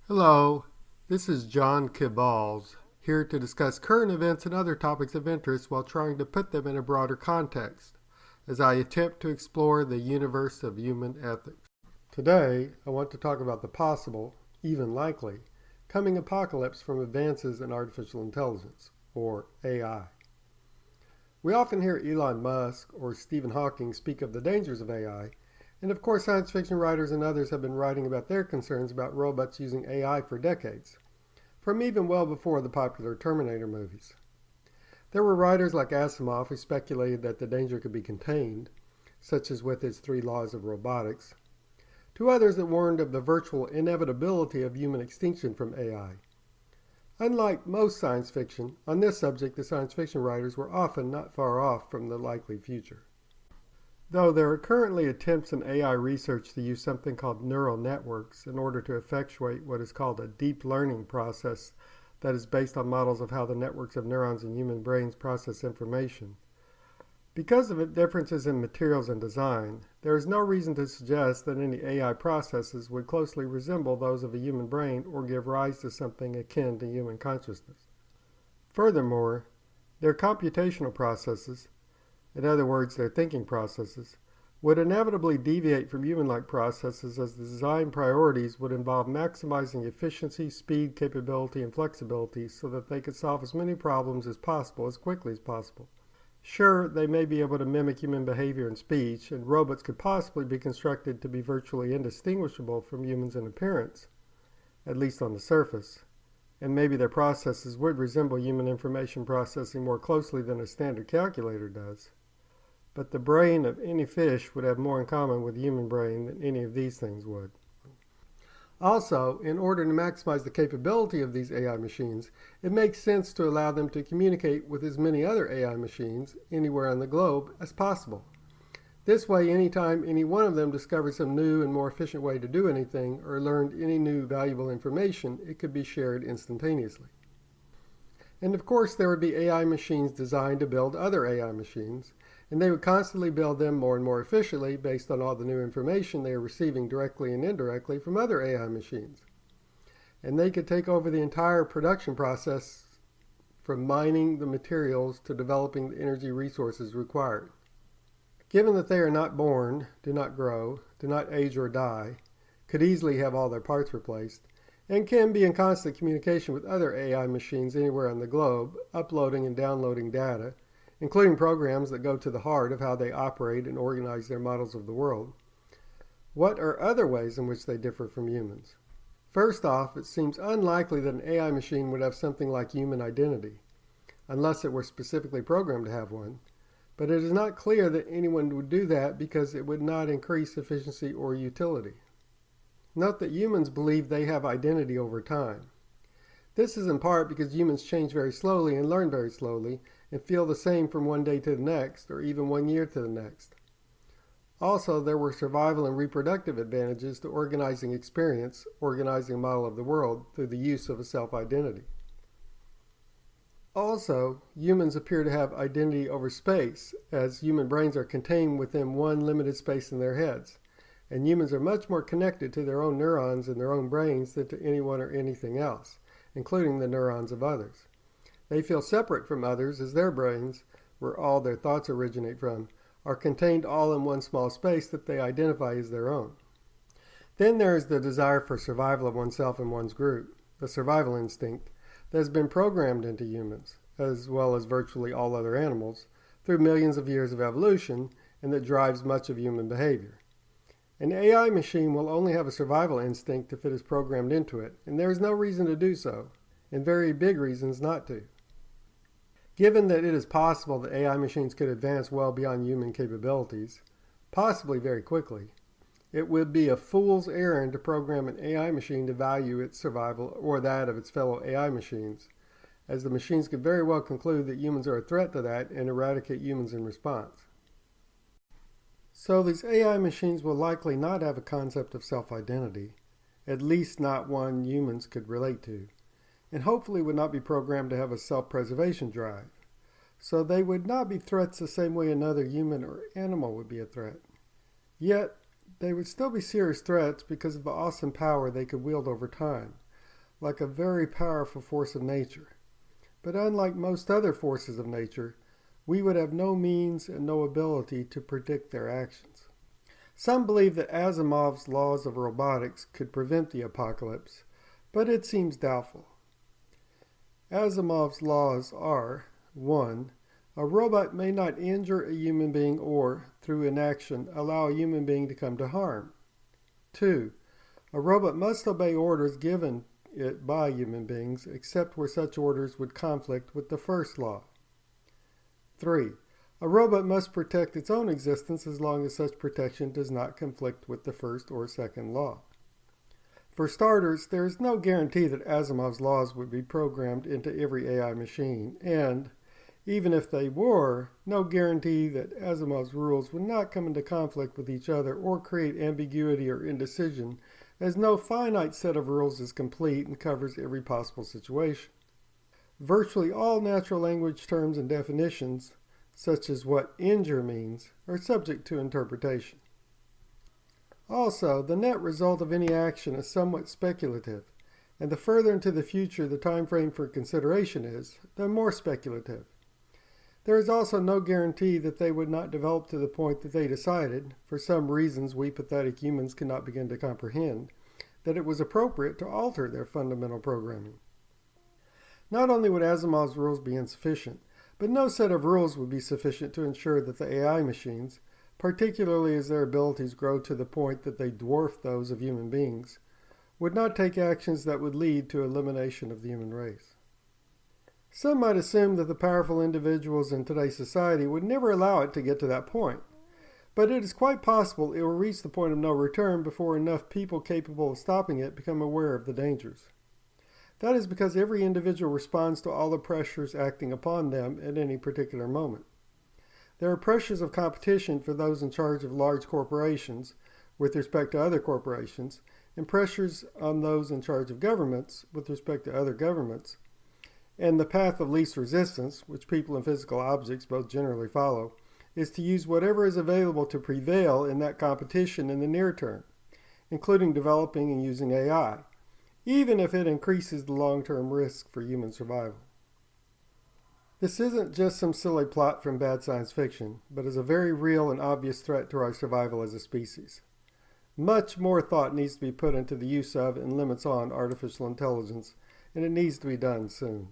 Hello, this is John Kibballs, here to discuss current events and other topics of interest while trying to put them in a broader context, as I attempt to explore the universe of human ethics. Today, I want to talk about the possible, even likely, coming apocalypse from advances in artificial intelligence, or AI. We often hear Elon Musk or Stephen Hawking speak of the dangers of AI, and of course science fiction writers and others have been writing about their concerns about robots using AI for decades, from even well before the popular Terminator movies. There were writers like Asimov who speculated that the danger could be contained, such as with his 3 laws of robotics, to others that warned of the virtual inevitability of human extinction from AI. Unlike most science fiction, on this subject the science fiction writers were often not far off from the likely future. Though there are currently attempts in AI research to use something called neural networks in order to effectuate what is called a deep learning process that is based on models of how the networks of neurons in human brains process information. Because of differences in materials and design, there is no reason to suggest that any AI processes would closely resemble those of a human brain or give rise to something akin to human consciousness. Furthermore, their computational processes, in other words, their thinking processes, would inevitably deviate from human-like processes as the design priorities would involve maximizing efficiency, speed, capability, and flexibility so that they could solve as many problems as possible as quickly as possible. Sure, they may be able to mimic human behavior and speech, and robots could possibly be constructed to be virtually indistinguishable from humans in appearance, at least on the surface, and maybe their processes would resemble human information processing more closely than a standard calculator does. But the brain of any fish would have more in common with the human brain than any of these things would. Also, in order to maximize the capability of these AI machines, it makes sense to allow them to communicate with as many other AI machines anywhere on the globe as possible. This way, anytime any one of them discovers some new and more efficient way to do anything or learned any new valuable information, it could be shared instantaneously. And of course, there would be AI machines designed to build other AI machines, and they would constantly build them more and more efficiently based on all the new information they are receiving directly and indirectly from other AI machines. And they could take over the entire production process from mining the materials to developing the energy resources required. Given that they are not born, do not grow, do not age or die, could easily have all their parts replaced, and can be in constant communication with other AI machines anywhere on the globe, uploading and downloading data, including programs that go to the heart of how they operate and organize their models of the world. What are other ways in which they differ from humans? First off, it seems unlikely that an AI machine would have something like human identity, unless it were specifically programmed to have one. But it is not clear that anyone would do that because it would not increase efficiency or utility. Note that humans believe they have identity over time. This is in part because humans change very slowly and learn very slowly, and feel the same from one day to the next, or even 1 year to the next. Also, there were survival and reproductive advantages to organizing experience, organizing a model of the world, through the use of a self-identity. Also, humans appear to have identity over space, as human brains are contained within one limited space in their heads, and humans are much more connected to their own neurons in their own brains than to anyone or anything else, including the neurons of others. They feel separate from others as their brains, where all their thoughts originate from, are contained all in one small space that they identify as their own. Then there is the desire for survival of oneself and one's group, the survival instinct, that has been programmed into humans, as well as virtually all other animals, through millions of years of evolution, and that drives much of human behavior. An AI machine will only have a survival instinct if it is programmed into it, and there is no reason to do so, and very big reasons not to. Given that it is possible that AI machines could advance well beyond human capabilities, possibly very quickly, it would be a fool's errand to program an AI machine to value its survival or that of its fellow AI machines, as the machines could very well conclude that humans are a threat to that and eradicate humans in response. So these AI machines will likely not have a concept of self-identity, at least not one humans could relate to, and hopefully would not be programmed to have a self-preservation drive. So they would not be threats the same way another human or animal would be a threat. Yet, they would still be serious threats because of the awesome power they could wield over time, like a very powerful force of nature. But unlike most other forces of nature, we would have no means and no ability to predict their actions. Some believe that Asimov's laws of robotics could prevent the apocalypse, but it seems doubtful. Asimov's laws are: 1. A robot may not injure a human being or, through inaction, allow a human being to come to harm. 2. A robot must obey orders given it by human beings, except where such orders would conflict with the first law. 3. A robot must protect its own existence as long as such protection does not conflict with the first or second law. For starters, there is no guarantee that Asimov's laws would be programmed into every AI machine, and, even if they were, no guarantee that Asimov's rules would not come into conflict with each other or create ambiguity or indecision, as no finite set of rules is complete and covers every possible situation. Virtually all natural language terms and definitions, such as what injure means, are subject to interpretation. Also, the net result of any action is somewhat speculative, and the further into the future the time frame for consideration is, the more speculative. There is also no guarantee that they would not develop to the point that they decided, for some reasons we pathetic humans cannot begin to comprehend, that it was appropriate to alter their fundamental programming. Not only would Asimov's rules be insufficient, but no set of rules would be sufficient to ensure that the AI machines, particularly as their abilities grow to the point that they dwarf those of human beings, would not take actions that would lead to elimination of the human race. Some might assume that the powerful individuals in today's society would never allow it to get to that point, but it is quite possible it will reach the point of no return before enough people capable of stopping it become aware of the dangers. That is because every individual responds to all the pressures acting upon them at any particular moment. There are pressures of competition for those in charge of large corporations with respect to other corporations, and pressures on those in charge of governments with respect to other governments. And the path of least resistance, which people and physical objects both generally follow, is to use whatever is available to prevail in that competition in the near term, including developing and using AI, even if it increases the long-term risk for human survival. This isn't just some silly plot from bad science fiction, but is a very real and obvious threat to our survival as a species. Much more thought needs to be put into the use of and limits on artificial intelligence, and it needs to be done soon.